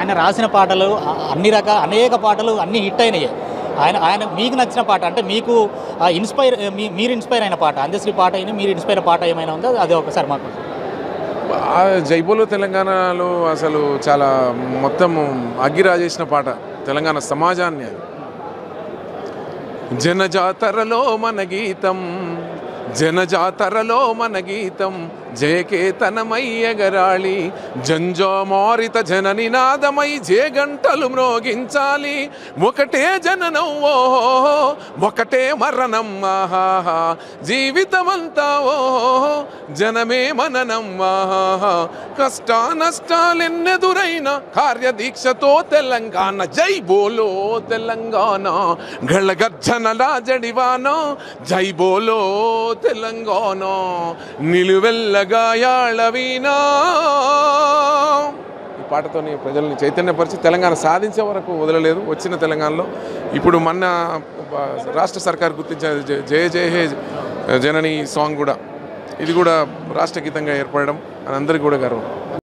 ఆయన రాసిన పాటలు అన్ని అనేక పాటలు అన్ని హిట్ అయినాయి. ఆయన మీకు నచ్చిన పాట అంటే మీకు మీరు ఇన్స్పైర్ అయిన పాట, అందశ్రీ పాట అయినా మీరు ఇన్స్పైర్ పాట ఏమైనా ఉందో అది ఒకసారి మాకు. జైబోలో తెలంగాణలో అసలు చాలా మొత్తం అగ్గిరాజేసిన పాట తెలంగాణ సమాజాన్ని. జనజాతరలో మన గీతం, జనజాతరలో మన గీతం, జయకేతనమై ఎగరాళి, జంజామారిత జన నినాదమై జేగంటలు మ్రోగించాలి. ఒకటే జననం ఓహో, ఒకటే మరణం ఆహాహా, జీవితమంతా ఓహో, జనమే మననం ఆహాహా. కష్ట నష్టాలెన్నెదురైన కార్యదీక్షతో తెలంగాణ, జై బోలో తెలంగాణ, గళగర్జనల జడివాన, జై బోలో తెలంగాణ, నిలువెల్ల గాయాళవీనా. ఈ పాటతోని ప్రజల్ని చైతన్యపరిచి తెలంగాణ సాధించే వరకు వదలలేదు. వచ్చిన తెలంగాణలో ఇప్పుడు మొన్న రాష్ట్ర సర్కార్ గుర్తించిన జయ జయ హే జనని సాంగ్ కూడా, ఇది కూడా రాష్ట్ర గీతంగా ఏర్పడడం అందరికీ కూడా గర్వం.